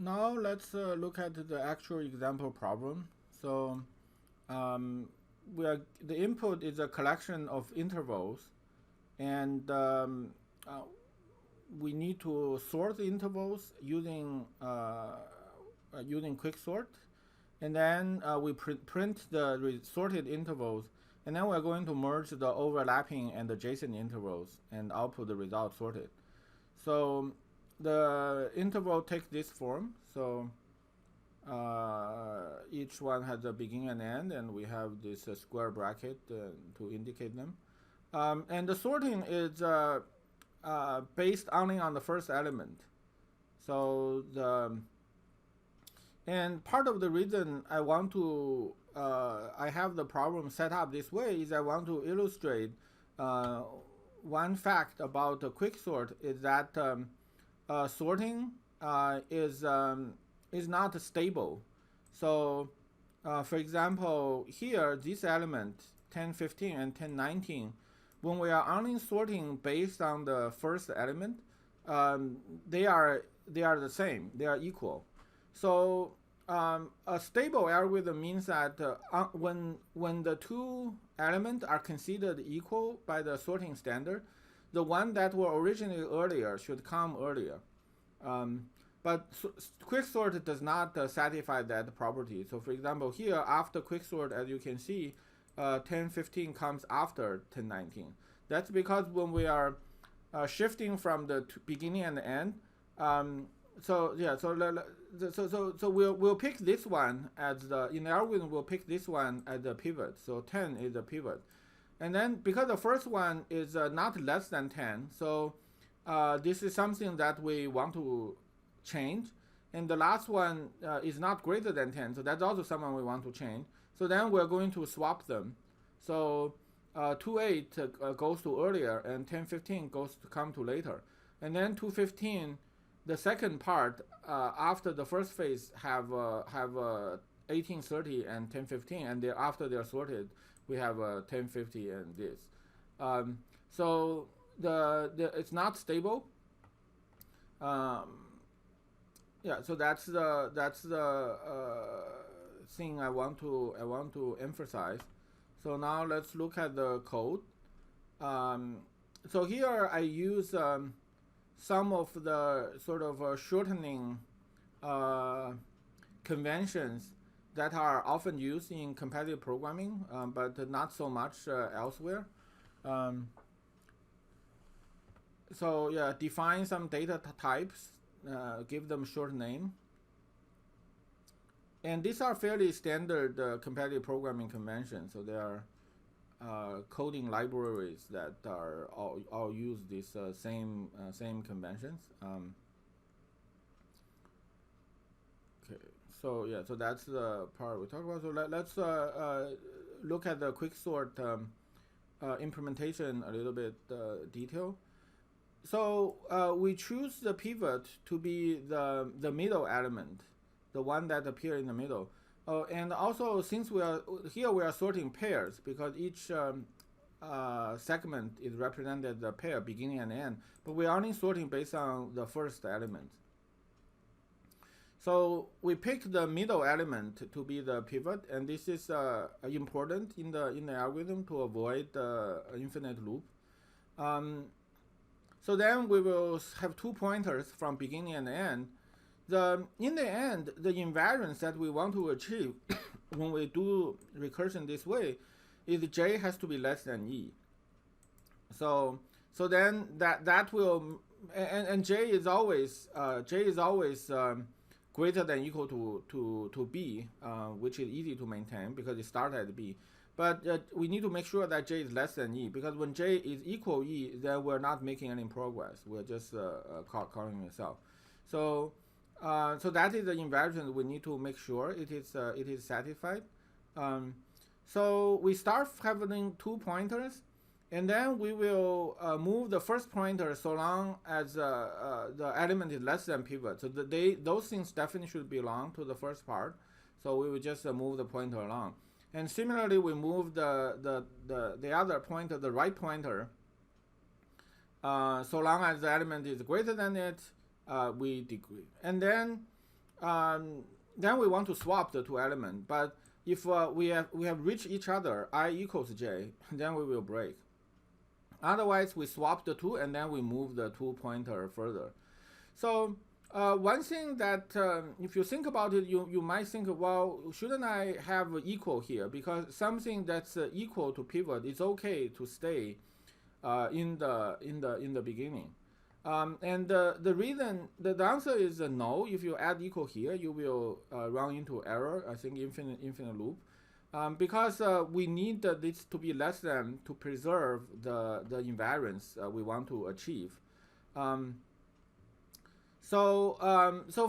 now let's look at the actual example problem. So the input is a collection of intervals, and we need to sort the intervals using quicksort, and then we print the sorted intervals, and then we're going to merge the overlapping and adjacent intervals and output the result sorted. So the interval takes this form. So each one has a beginning and end, and we have this square bracket to indicate them. And the sorting is based only on the first element. So and part of the reason I want to I have the problem set up this way is I want to illustrate one fact about the quicksort is that sorting is not stable. So for example, here this element 1015 and 1019, when we are only sorting based on the first element, they are the same, they are equal. So a stable algorithm means that when the two elements are considered equal by the sorting standard, the one that were originally earlier should come earlier. But quicksort does not satisfy that property. So for example, here after quicksort, as you can see, 1015 comes after 1019. That's because when we are shifting from the beginning and the end, so we'll pick this one as in the algorithm we'll pick this one as the pivot. So 10 is the pivot, and then because the first one is not less than 10, so this is something that we want to change, and the last one is not greater than 10, so that's also someone we want to change. So then we're going to swap them. So 28 goes to earlier, and 1015 goes to come to later, and then 215. The second part after the first phase have 1830 and 1015, and after they're sorted, we have 1050 and this. So it's not stable. Yeah, so that's the thing I want to emphasize. So now let's look at the code. So here I use some of the sort of shortening conventions that are often used in competitive programming, but not so much elsewhere. So yeah, define some data types, give them short name. And these are fairly standard competitive programming conventions. So they are coding libraries that are all use these same conventions. Okay, so yeah, so that's the part we talk about. So let's look at the quicksort implementation a little bit detail. So we choose the pivot to be the middle element, the one that appears in the middle. And also, since we are sorting pairs because each segment is represented the pair beginning and end, but we're only sorting based on the first element. So we pick the middle element to be the pivot, and this is important in the algorithm to avoid infinite loop. So then we will have 2 pointers from beginning and end. In the end, the invariance that we want to achieve when we do recursion this way is j has to be less than e. So then that will, and j is always greater than equal to b, which is easy to maintain because it starts at b. But we need to make sure that j is less than e, because when j is equal e, then we're not making any progress. We're just calling itself. So that is the invariant we need to make sure it is satisfied. So we start having 2 pointers, and then we will move the first pointer so long as the element is less than pivot. So those things definitely should belong to the first part. So we will just move the pointer along. And similarly, we move the other pointer, the right pointer, so long as the element is greater than it, we degree. And then then we want to swap the two elements. But if we have reached each other, I equals j, then we will break. Otherwise, we swap the two and then we move the two pointer further. So one thing that if you think about it, you might think, well, shouldn't I have equal here? Because something that's equal to pivot is okay to stay in the beginning. And the reason, the answer is no. If you add equal here, you will run into error. I think infinite loop. Because we need this to be less than to preserve the invariance we want to achieve. So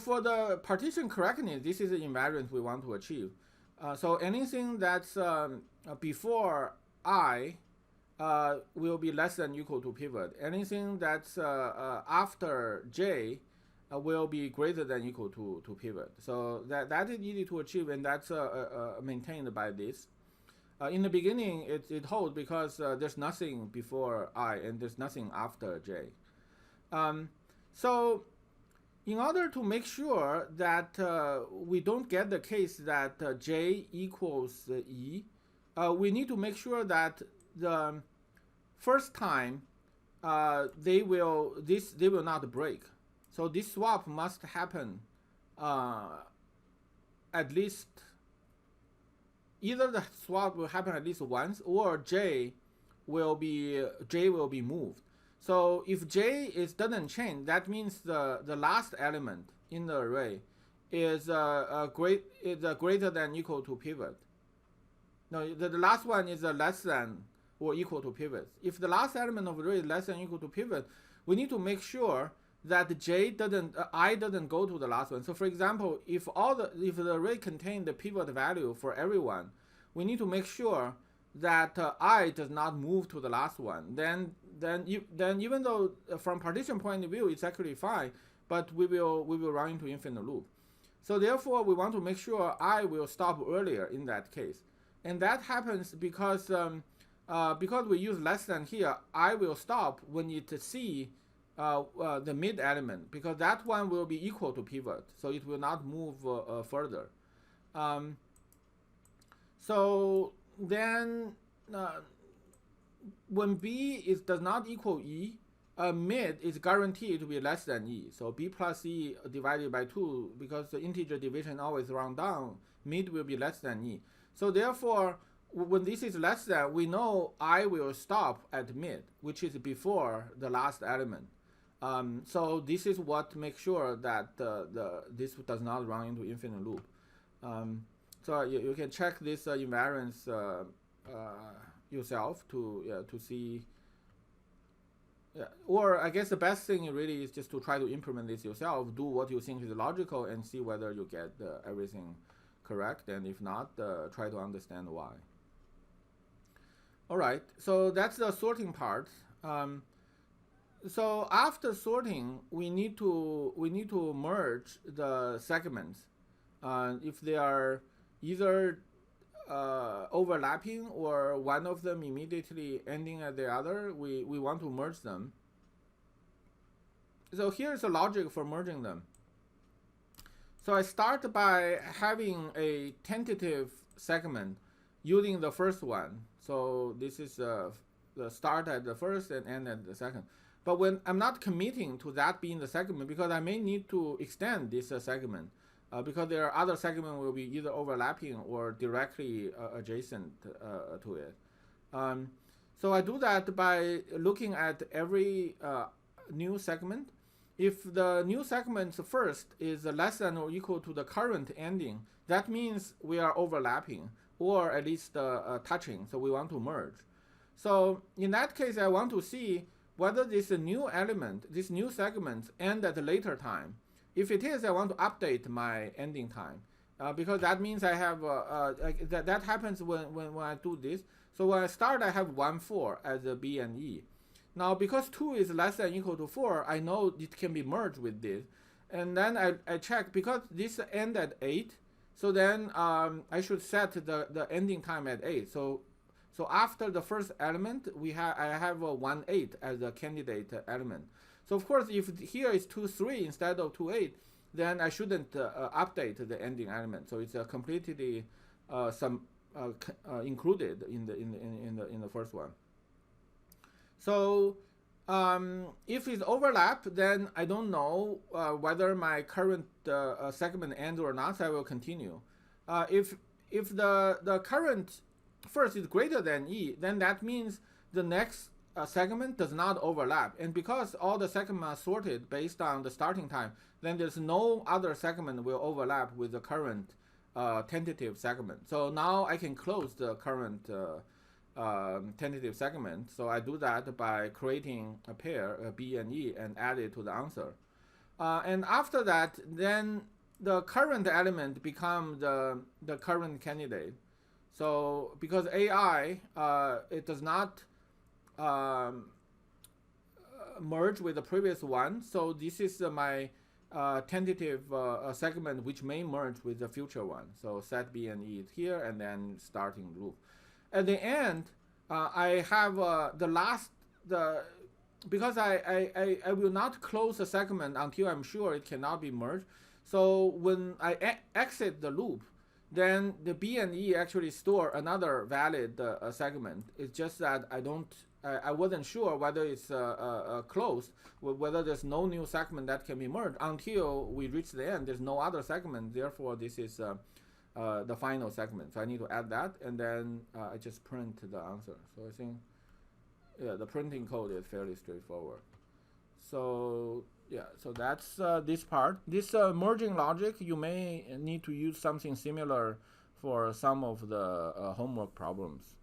for the partition correctness, this is the invariance we want to achieve. So anything that's before I will be less than equal to pivot. Anything that's after j will be greater than equal to pivot. So that is easy to achieve, and that's maintained by this. In the beginning, it holds because there's nothing before I and there's nothing after j. So in order to make sure that we don't get the case that j equals e, we need to make sure that the first time they will not break. So this swap must happen at least, either the swap will happen at least once, or j will be moved. So if j doesn't change, that means the last element in the array is greater than equal to pivot. No, the last one is less than or equal to pivot. If the last element of the array is less than or equal to pivot, we need to make sure that I doesn't go to the last one. So for example, if the array contains the pivot value for everyone, we need to make sure that I does not move to the last one. Then even though from partition point of view it's actually fine, but we will run into infinite loop. So therefore, we want to make sure I will stop earlier in that case, and that happens because we use less than here. I will stop when it see the mid element, because that one will be equal to pivot, so it will not move further. So then when b does not equal e, mid is guaranteed to be less than e. So b plus e divided by 2, because the integer division always round down, mid will be less than e. So therefore, when this is less than, we know I will stop at mid, which is before the last element. So this is what makes sure that this does not run into infinite loop. So you can check this invariance yourself to see. Or I guess the best thing really is just to try to implement this yourself, do what you think is logical, and see whether you get everything correct, and if not, try to understand why. All right, so that's the sorting part. So after sorting, we need to merge the segments. If they are either overlapping or one of them immediately ending at the other, we want to merge them. So here's the logic for merging them. So I start by having a tentative segment using the first one. So this is the start at the first and end at the second. But when I'm not committing to that being the segment, because I may need to extend this segment, because there are other segments will be either overlapping or directly adjacent to it. So I do that by looking at every new segment. If the new segment first is less than or equal to the current ending, that means we are overlapping, or at least touching, so we want to merge. So in that case, I want to see whether this new element, this new segment, end at a later time. If it is, I want to update my ending time, because that means I have that happens when I do this. So when I start, I have 1, 4 as a b and e. Now because 2 is less than or equal to 4, I know it can be merged with this, and then I check, because this end at 8. So then I should set the ending time at 8. So after the first element, I have a 1, 8 as a candidate element. So of course, if here is 2, 3 instead of 2, 8, then I shouldn't update the ending element. So it's completely included in the first one. So if it's overlap, then I don't know whether my current segment ends or not. So I will continue. If the current first is greater than E, then that means the next segment does not overlap. And because all the segments are sorted based on the starting time, then there's no other segment will overlap with the current tentative segment. So now I can close the current tentative segment. So I do that by creating a pair, B and E, and add it to the answer. And after that, then the current element becomes the current candidate. So because AI, it does not merge with the previous one, so this is my tentative segment which may merge with the future one. So set B and E here, and then starting loop. At the end, I have because I will not close the segment until I'm sure it cannot be merged. So when I exit the loop, then the B and E actually store another valid segment. It's just that I wasn't sure whether it's closed, whether there's no new segment that can be merged until we reach the end. There's no other segment, therefore this is the final segment. So I need to add that, and then I just print the answer. So I think, yeah, the printing code is fairly straightforward. So yeah, so that's this part. This merging logic, you may need to use something similar for some of the homework problems.